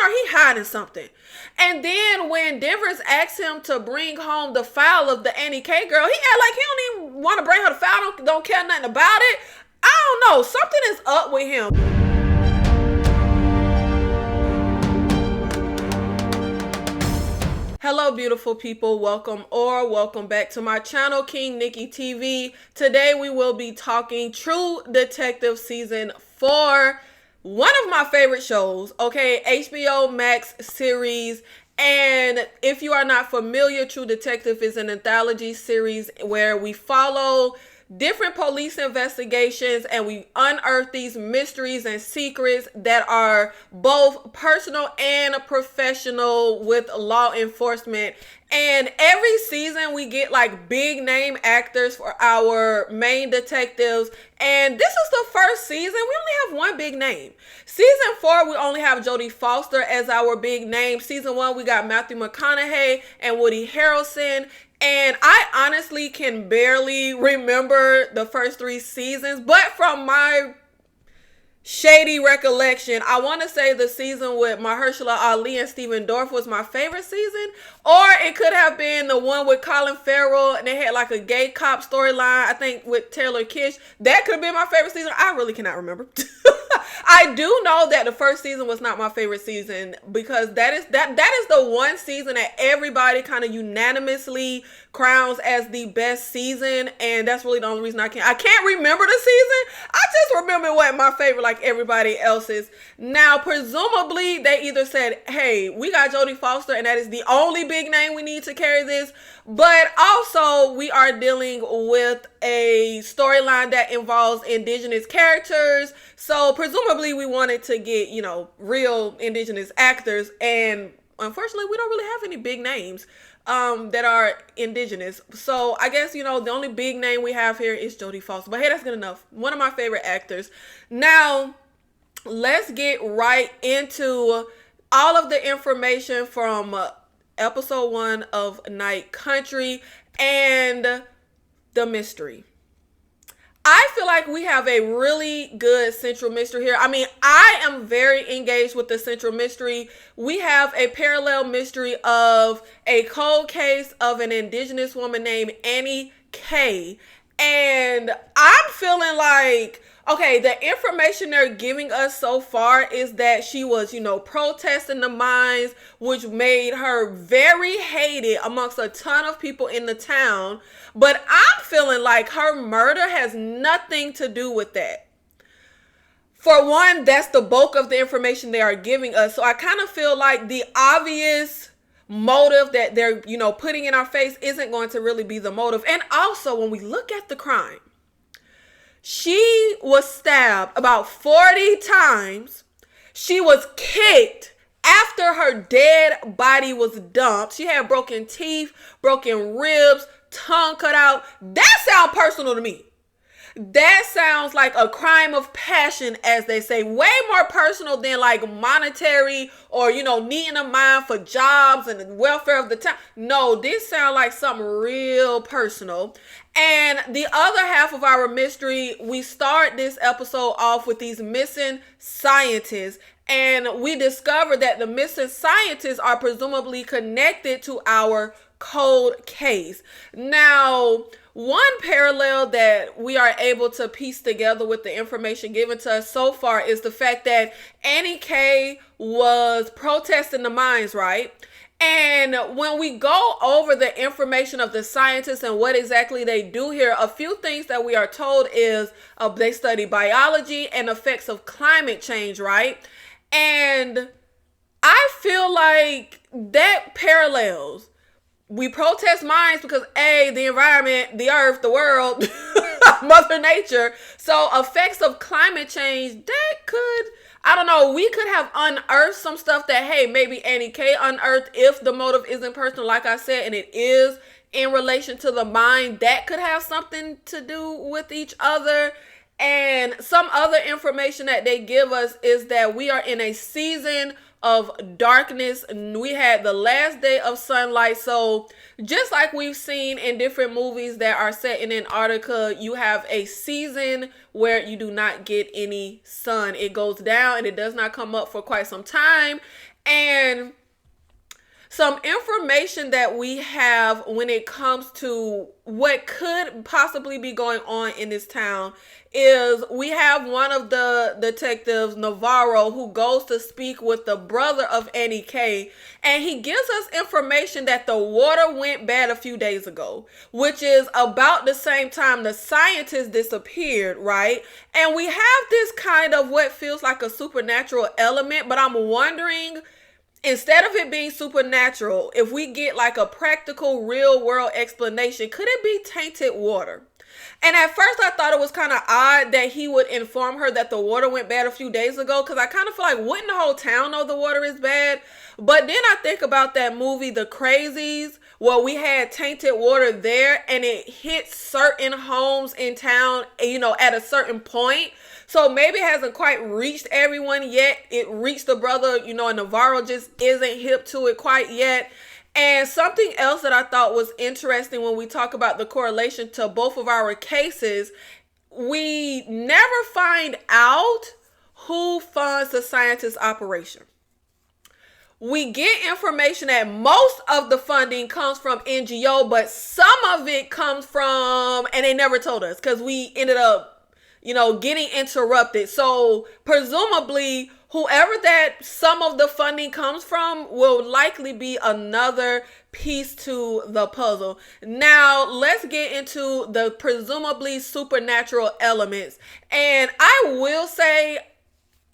he hiding something. And then when Denver's asked him to bring home the file of the Annie K girl, he act like he don't even want to bring her the file, don't care nothing about it. I don't know, something is up with him. Hello beautiful people, welcome back to my channel, King Nikki TV. Today we will be talking True Detective Season 4, one of my favorite shows, okay, HBO Max series. And if you are not familiar, True Detective is an anthology series where we follow different police investigations and we unearth these mysteries and secrets that are both personal and professional with law enforcement. And every season we get like big name actors for our main detectives. And this is the first season. We only have one big name. Season 4, we only have Jodie Foster as our big name. Season 1, we got Matthew McConaughey and Woody Harrelson. And I honestly can barely remember the first 3 seasons, but from my shady recollection, I want to say the season with Mahershala Ali and Stephen Dorff was my favorite season, or it could have been the one with Colin Farrell and they had like a gay cop storyline, I think with Taylor Kitsch. That could have been my favorite season. I really cannot remember. I do know that the first season was not my favorite season because that is the one season that everybody kind of unanimously crowns as the best season, and that's really the only reason I can't remember the season. I just remember what my favorite like everybody else's. Now presumably they either said, hey, we got Jodie Foster and that is the only big name we need to carry this, but also we are dealing with a storyline that involves indigenous characters, so presumably we wanted to get, you know, real indigenous actors, and unfortunately we don't really have any big names that are indigenous. So I guess, you know, the only big name we have here is Jodie Foster. But hey, that's good enough. One of my favorite actors. Now, let's get right into all of the information from episode 1 of Night Country and the mystery. I feel like we have a really good central mystery here. I mean, I am very engaged with the central mystery. We have a parallel mystery of a cold case of an indigenous woman named Annie K. And I'm feeling like, okay, the information they're giving us so far is that she was, you know, protesting the mines, which made her very hated amongst a ton of people in the town. But I'm feeling like her murder has nothing to do with that. For one, that's the bulk of the information they are giving us. So I kind of feel like the obvious motive that they're, you know, putting in our face isn't going to really be the motive. And also, when we look at the crime, she was stabbed about 40 times. She was kicked after her dead body was dumped. She had broken teeth, broken ribs, tongue cut out. That sounds personal to me. That sounds like a crime of passion, as they say, way more personal than like monetary or, you know, needing a mine for jobs and the welfare of the town. No, this sounds like something real personal. And the other half of our mystery, we start this episode off with these missing scientists. And we discover that the missing scientists are presumably connected to our cold case. Now, one parallel that we are able to piece together with the information given to us so far is the fact that Annie K was protesting the mines, right? And when we go over the information of the scientists and what exactly they do here, a few things that we are told is they study biology and effects of climate change, right? And I feel like that parallels. We protest mines because A, the environment, the earth, the world, Mother Nature. So effects of climate change, that could, I don't know, we could have unearthed some stuff that, hey, maybe Annie K unearthed if the motive isn't personal, like I said, and it is in relation to the mine. That could have something to do with each other. And some other information that they give us is that we are in a season of darkness. We had the last day of sunlight. So just like we've seen in different movies that are set in Antarctica, you have a season where you do not get any sun. It goes down and it does not come up for quite some time. And some information that we have when it comes to what could possibly be going on in this town is we have one of the detectives, Navarro, who goes to speak with the brother of Annie K, and he gives us information that the water went bad a few days ago, which is about the same time the scientist disappeared, right? And we have this kind of what feels like a supernatural element, but I'm wondering, instead of it being supernatural, if we get like a practical real world explanation, could it be tainted water? And at first I thought it was kind of odd that he would inform her that the water went bad a few days ago, because I kind of feel like, wouldn't the whole town know the water is bad? But then I think about that movie, The Crazies, where we had tainted water there and it hit certain homes in town, at a certain point. So maybe it hasn't quite reached everyone yet. It reached the brother, and Navarro just isn't hip to it quite yet. And something else that I thought was interesting when we talk about the correlation to both of our cases, we never find out who funds the scientist operation. We get information that most of the funding comes from NGO, but some of it comes from, and they never told us because we ended up getting interrupted. So presumably whoever that some of the funding comes from will likely be another piece to the puzzle. Now let's get into the presumably supernatural elements. And I will say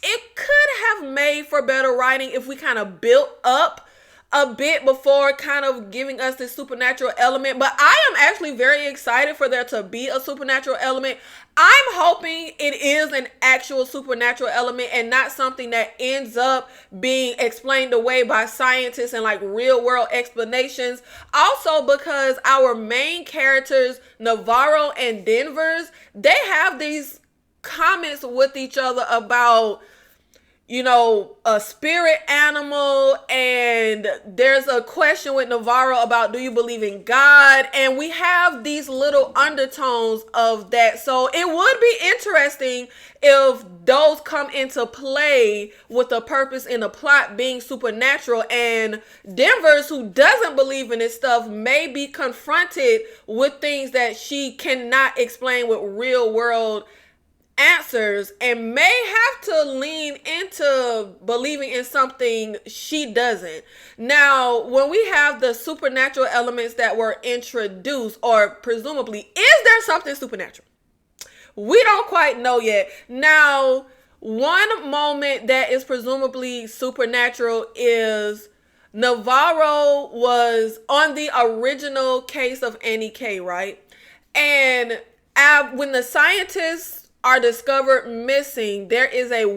it could have made for better writing if we kind of built up a bit before kind of giving us this supernatural element. But I am actually very excited for there to be a supernatural element. I'm hoping it is an actual supernatural element and not something that ends up being explained away by scientists and like real world explanations. Also because our main characters, Navarro and Denvers, they have these comments with each other about a spirit animal, and there's a question with Navarro about, do you believe in God? And we have these little undertones of that. So it would be interesting if those come into play with a purpose in the plot being supernatural, and Denvers, who doesn't believe in this stuff, may be confronted with things that she cannot explain with real world answers and may have to lean into believing in something she doesn't. Now, when we have the supernatural elements that were introduced, or presumably, is there something supernatural? We don't quite know yet. Now, one moment that is presumably supernatural is Navarro was on the original case of Annie K, right? And when the scientists are discovered missing, there is a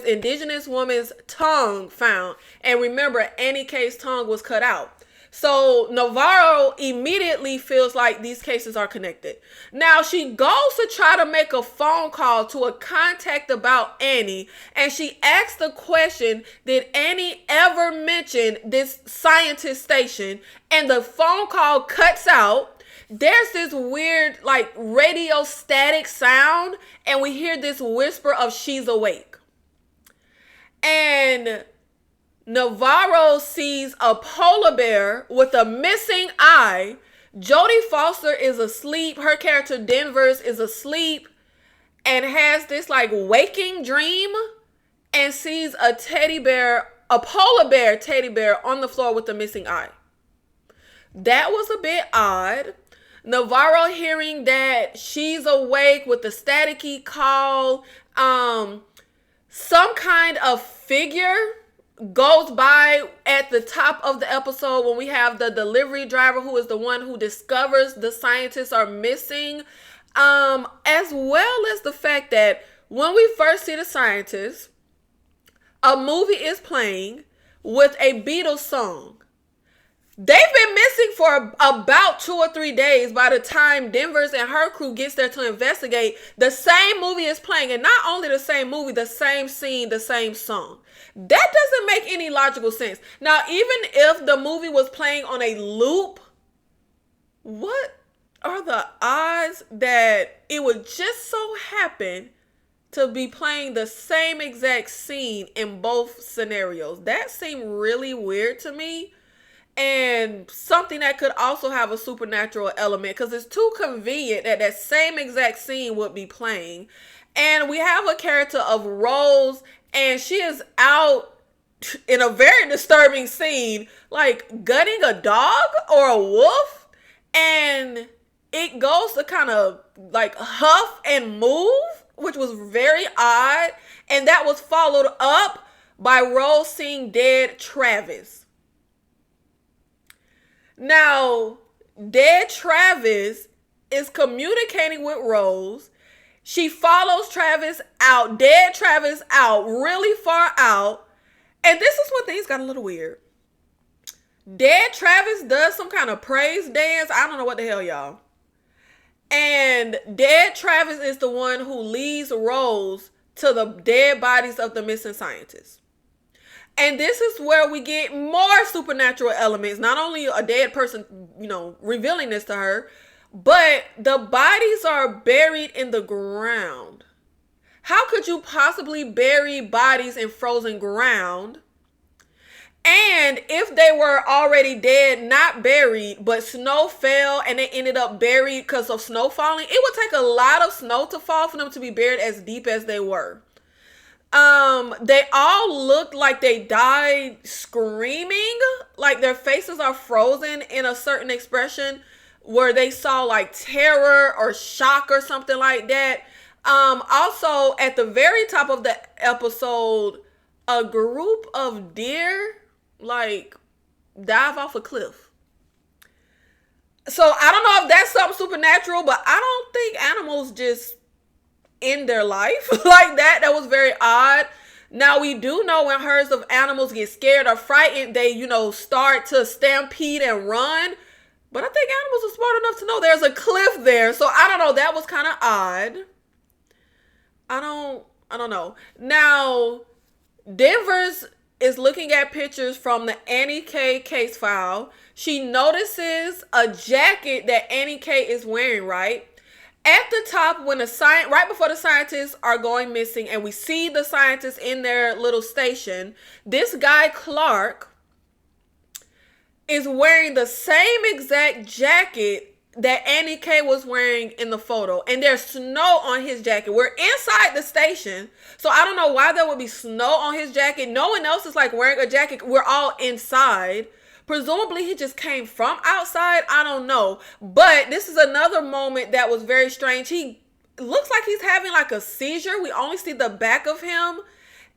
indigenous woman's tongue found. And remember, Annie K's tongue was cut out. So Navarro immediately feels like these cases are connected. Now she goes to try to make a phone call to a contact about Annie, and she asks the question, did Annie ever mention this scientist station? And the phone call cuts out. There's this weird like radio static sound, and we hear this whisper of she's awake. And Navarro sees a polar bear with a missing eye. Jodie Foster is asleep. Her character Denvers is asleep and has this like waking dream and sees a polar bear teddy bear on the floor with a missing eye. That was a bit odd. Navarro hearing that she's awake with the staticky call, some kind of figure goes by at the top of the episode when we have the delivery driver who is the one who discovers the scientists are missing, as well as the fact that when we first see the scientists, a movie is playing with a Beatles song. They've been missing for about 2 or 3 days. By the time Denver's and her crew gets there to investigate, the same movie is playing. And not only the same movie, the same scene, the same song. That doesn't make any logical sense. Now, even if the movie was playing on a loop, what are the odds that it would just so happen to be playing the same exact scene in both scenarios? That seemed really weird to me. And something that could also have a supernatural element, because it's too convenient that that same exact scene would be playing. And we have a character of Rose, and she is out in a very disturbing scene, like gutting a dog or a wolf. And it goes to kind of like huff and move, which was very odd. And that was followed up by Rose seeing dead Travis. Now, dead Travis is communicating with Rose. She follows Travis out, dead Travis out, really far out. And this is when things got a little weird. Dead Travis does some kind of praise dance. I don't know what the hell, y'all. And dead Travis is the one who leads Rose to the dead bodies of the missing scientists. And this is where we get more supernatural elements. Not only a dead person, revealing this to her, but the bodies are buried in the ground. How could you possibly bury bodies in frozen ground? And if they were already dead, not buried, but snow fell and they ended up buried because of snow falling, it would take a lot of snow to fall for them to be buried as deep as they were. They all looked like they died screaming, like their faces are frozen in a certain expression where they saw like terror or shock or something like that. Also at the very top of the episode, a group of deer like dive off a cliff. So I don't know if that's something supernatural, but I don't think animals just end their life like that. That was very odd. Now we do know when herds of animals get scared or frightened, they, start to stampede and run. But I think animals are smart enough to know there's a cliff there. So I don't know. That was kind of odd. I don't know. Now, Denver's is looking at pictures from the Annie K case file. She notices a jacket that Annie K is wearing, right? At the top, right before the scientists are going missing, and we see the scientists in their little station, this guy Clark is wearing the same exact jacket that Annie K was wearing in the photo, and there's snow on his jacket. We're inside the station, so I don't know why there would be snow on his jacket. No one else is like wearing a jacket. We're all inside. Presumably he just came from outside. I don't know. But this is another moment that was very strange. He looks like he's having like a seizure. We only see the back of him.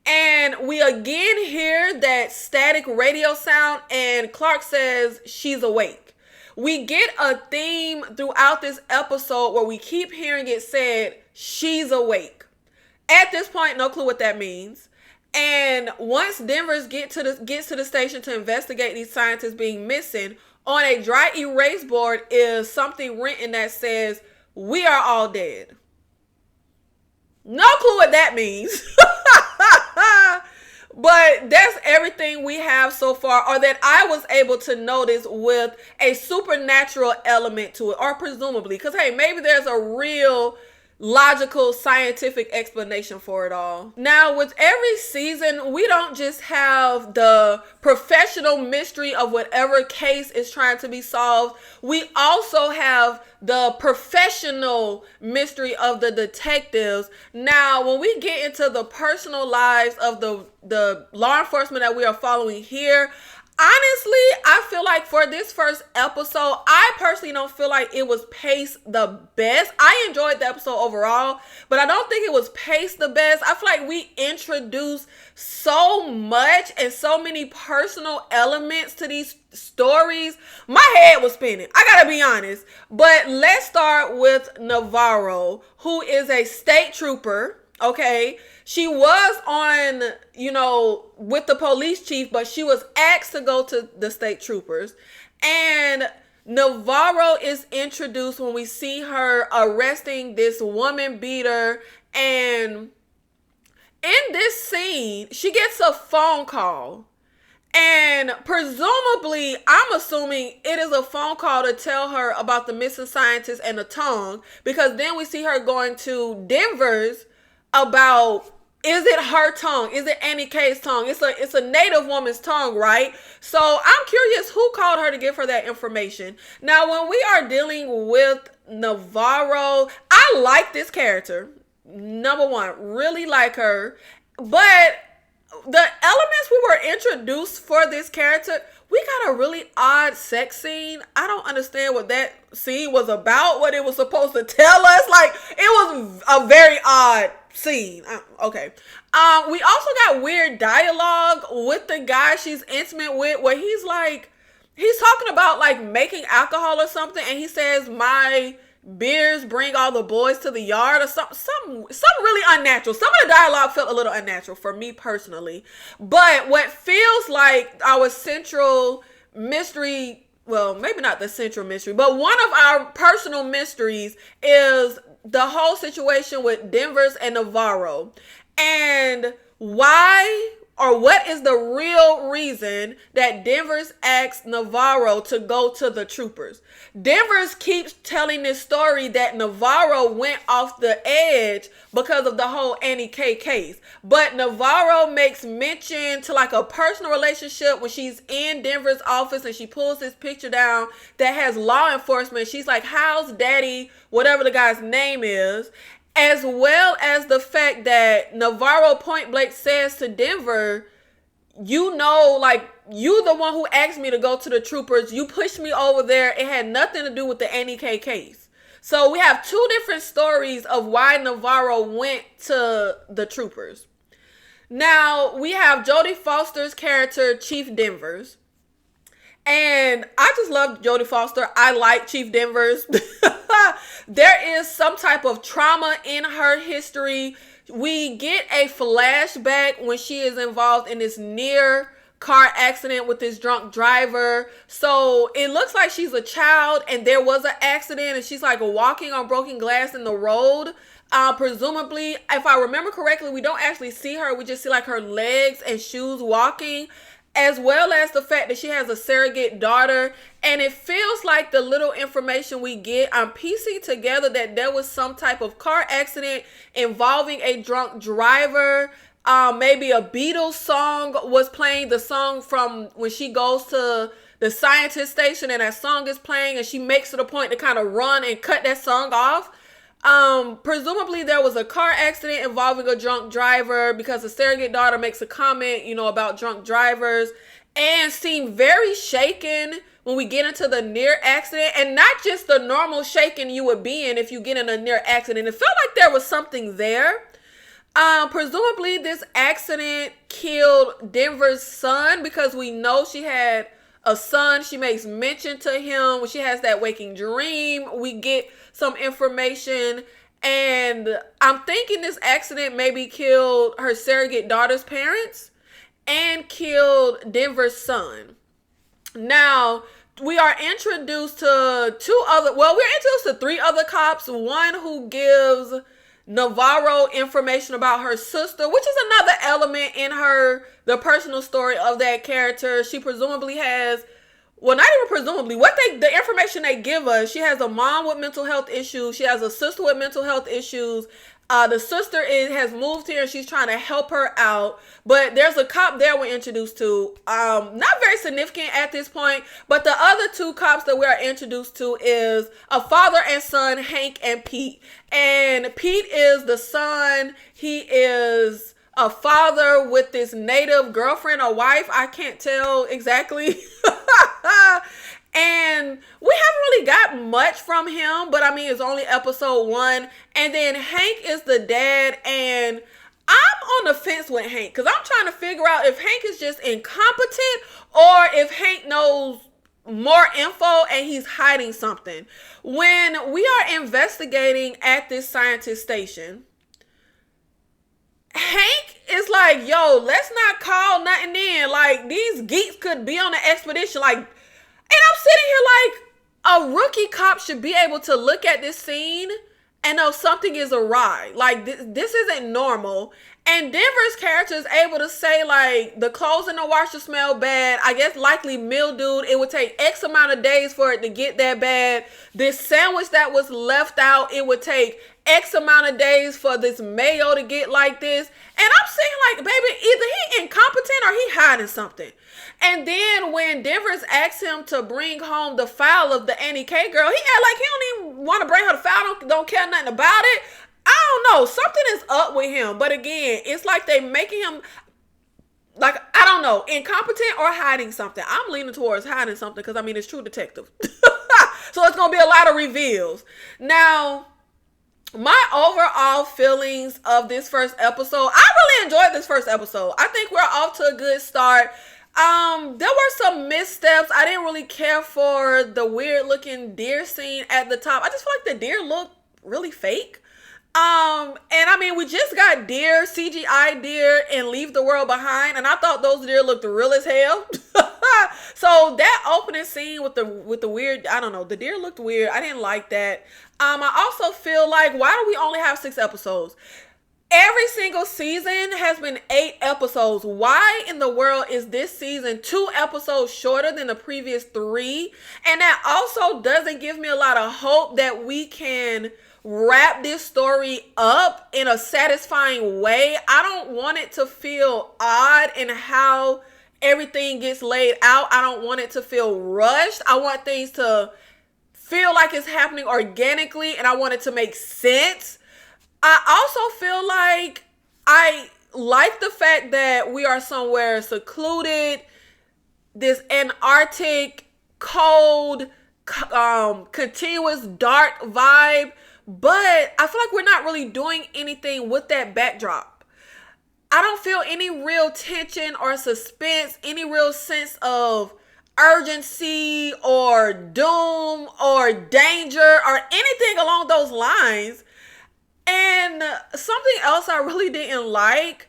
And we again hear that static radio sound, and Clark says she's awake. We get a theme throughout this episode where we keep hearing it said, she's awake. At this point, no clue what that means. And once Denver's gets to the station to investigate these scientists being missing, on a dry erase board is something written that says, "We are all dead." No clue what that means. But that's everything we have so far, or that I was able to notice with a supernatural element to it, or presumably, because hey, maybe there's a real logical scientific explanation for it all. Now, with every season, we don't just have the professional mystery of whatever case is trying to be solved. We also have the professional mystery of the detectives. Now, when we get into the personal lives of the law enforcement that we are following here, honestly, I feel like for this first episode, I personally don't feel like it was paced the best. I enjoyed the episode overall, but I don't think it was paced the best. I feel like we introduced so much and so many personal elements to these stories. My head was spinning. I gotta be honest. But let's start with Navarro, who is a state trooper. Okay, she was on, with the police chief, but she was asked to go to the state troopers. And Navarro is introduced when we see her arresting this woman beater. And in this scene, she gets a phone call. And presumably, I'm assuming it is a phone call to tell her about the missing scientist and the tongue, because then we see her going to Denver's about, is it her tongue? Is it Annie K's tongue? It's a native woman's tongue, right? So I'm curious who called her to give her that information. Now, when we are dealing with Navarro, I like this character. Number one, really like her. But the elements we were introduced for this character, we got a really odd sex scene. I don't understand what that scene was about, what it was supposed to tell us. Like, it was a very odd scene. Okay. We also got weird dialogue with the guy she's intimate with, where he's talking about like making alcohol or something, and he says, my beers bring all the boys to the yard, or something really unnatural. Some of the dialogue felt a little unnatural for me personally. But what feels like our central mystery, well, maybe not the central mystery, but one of our personal mysteries is the whole situation with Denver's and Navarro. And why, or what is the real reason that Denver's asked Navarro to go to the troopers? Denver's keeps telling this story that Navarro went off the edge because of the whole Annie K case. But Navarro makes mention to like a personal relationship when she's in Denver's office and she pulls this picture down that has law enforcement. She's like, how's daddy, whatever the guy's name is? As well as the fact that Navarro point blank says to Denver, you know, like, you the one who asked me to go to the troopers. You pushed me over there. It had nothing to do with the Annie K case. So we have two different stories of why Navarro went to the troopers. Now, we have Jodie Foster's character, Chief Denvers. And I just love Jodie Foster. I like Chief Denvers. There is some type of trauma in her history. We get a flashback when she is involved in this near car accident with this drunk driver. So it looks like she's a child and there was an accident and she's like walking on broken glass in the road. Presumably, if I remember correctly, we don't actually see her. We just see like her legs and shoes walking, as well as the fact that she has a surrogate daughter. And it feels like the little information we get, I'm piecing together that there was some type of car accident involving a drunk driver. Maybe a Beatles song was playing, the song from when she goes to the scientist station and that song is playing and she makes it a point to kind of run and cut that song off. Presumably there was a car accident involving a drunk driver because the surrogate daughter makes a comment, you know, about drunk drivers, and seemed very shaken when we get into the near accident, and not just the normal shaking you would be in if you get in a near accident. It felt like there was something there. Presumably this accident killed Denver's son because we know she had a son. She makes mention to him when she has that waking dream. We get some information, and I'm thinking this accident maybe killed her surrogate daughter's parents and killed Denver's son. Now, we are introduced to we're introduced to three other cops. One who gives Navarro information about her sister, which is another element in the personal story of that character. She presumably has, well, not even presumably, the information they give us, she has a mom with mental health issues. She has a sister with mental health issues. The sister has moved here and she's trying to help her out. But there's a cop there we're introduced to. Not very significant at this point. But the other two cops that we are introduced to is a father and son, Hank and Pete. And Pete is the son. He is a father with this native girlfriend or wife. I can't tell exactly. And we haven't really got much from him, but I mean, it's only episode 1. And then Hank is the dad, and I'm on the fence with Hank because I'm trying to figure out if Hank is just incompetent or if Hank knows more info and he's hiding something. When we are investigating at this scientist station, Hank is like, yo, let's not call nothing in. Like, these geeks could be on an expedition. Like, And I'm sitting here like, a rookie cop should be able to look at this scene and know something is awry. Like, this isn't normal. And Denver's character is able to say, like, the clothes in the washer smell bad. I guess likely mildewed. It would take X amount of days for it to get that bad. This sandwich that was left out, it would take X amount of days for this mayo to get like this. And I'm saying, like, baby, either he incompetent or he hiding something. And then when Denver's asked him to bring home the file of the Annie K girl, he act like he don't even want to bring her the file, don't care nothing about it. I don't know. Something is up with him. But again, it's like they making him, like, I don't know, incompetent or hiding something. I'm leaning towards hiding something because, I mean, it's True Detective. So it's going to be a lot of reveals. Now, my overall feelings of this first episode, I really enjoyed this first episode. I think we're off to a good start. There were some missteps. I didn't really care for the weird looking deer scene at the top. I just feel like the deer looked really fake. And I mean, we just got deer, CGI deer, and Leave the World Behind, and I thought those deer looked real as hell. So that opening scene with the weird, I don't know, the deer looked weird. I didn't like that. I also feel like, why do we only have 6 episodes? Every single season has been 8 episodes. Why in the world is this season 2 episodes shorter than the previous 3? And that also doesn't give me a lot of hope that we can wrap this story up in a satisfying way. I don't want it to feel odd in how everything gets laid out. I don't want it to feel rushed. I want things to feel like it's happening organically, and I want it to make sense. I also feel like I like the fact that we are somewhere secluded, this Antarctic, cold, continuous dark vibe, but I feel like we're not really doing anything with that backdrop. I don't feel any real tension or suspense, any real sense of urgency or doom or danger or anything along those lines. And something else I really didn't like,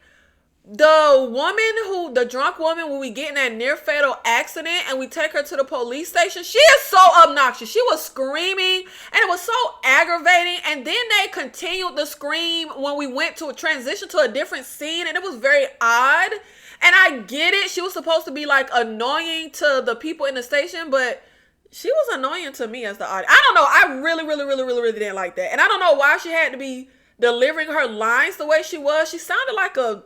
the drunk woman, when we get in that near fatal accident and we take her to the police station, she is so obnoxious. She was screaming and it was so aggravating. And then they continued the scream when we went to a transition to a different scene, and it was very odd. And I get it. She was supposed to be like annoying to the people in the station, but she was annoying to me as the audience. I don't know. I really didn't like that. And I don't know why she had to be delivering her lines the way she was. She sounded like a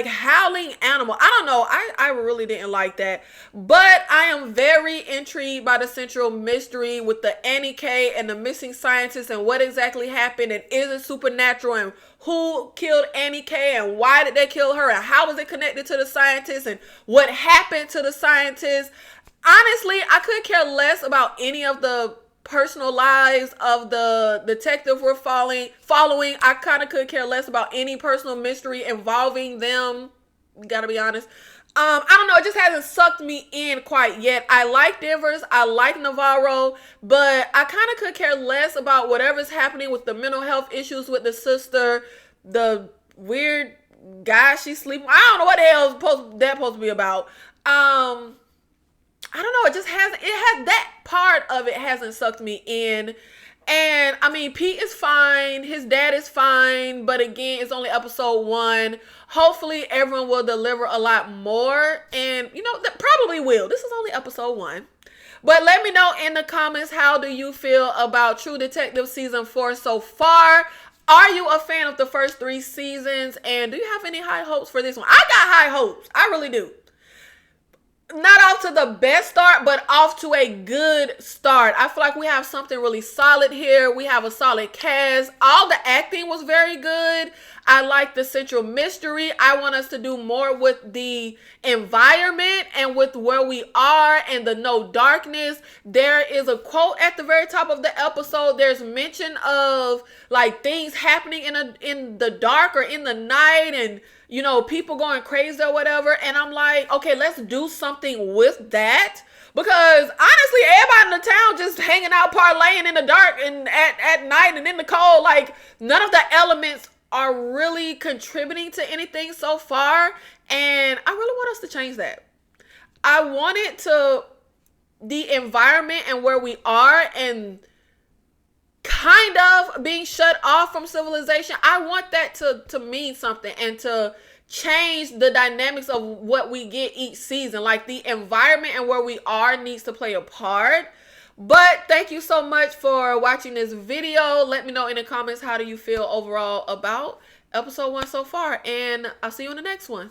howling animal. I don't know. I really didn't like that. But I am very intrigued by the central mystery with the Annie K and the missing scientist and what exactly happened, and is it supernatural, and who killed Annie K and why did they kill her, and how was it connected to the scientist, and what happened to the scientist. Honestly, I could care less about any of the personal lives of the detective we're following. I kind of could care less about any personal mystery involving them. Gotta be honest. I don't know. It just hasn't sucked me in quite yet. I like Denver's. I like Navarro. But I kind of could care less about whatever's happening with the mental health issues with the sister. The weird guy she's sleeping. I don't know what the hell is supposed to be about. I don't know. That part of it hasn't sucked me in. And I mean, Pete is fine. His dad is fine. But again, it's only episode 1. Hopefully everyone will deliver a lot more. And that probably will. This is only episode 1. But let me know in the comments, how do you feel about True Detective season 4 so far? Are you a fan of the first 3 seasons? And do you have any high hopes for this one? I got high hopes. I really do. Not off to the best start, but off to a good start. I feel like we have something really solid here. We have a solid cast. All the acting was very good. I like the central mystery. I want us to do more with the environment and with where we are and the no darkness. There is a quote at the very top of the episode. There's mention of like things happening in the dark or in the night, and people going crazy or whatever. And I'm like, okay, let's do something with that. Because honestly, everybody in the town just hanging out, parlaying in the dark and at night and in the cold. Like, none of the elements are really contributing to anything so far. And I really want us to change that. I want it to the environment and where we are and kind of being shut off from civilization, I want that to mean something and to change the dynamics of what we get each season. Like the environment and where we are needs to play a part. But thank you so much for watching this video. Let me know in the comments, how do you feel overall about episode 1 so far, and I'll see you in the next one.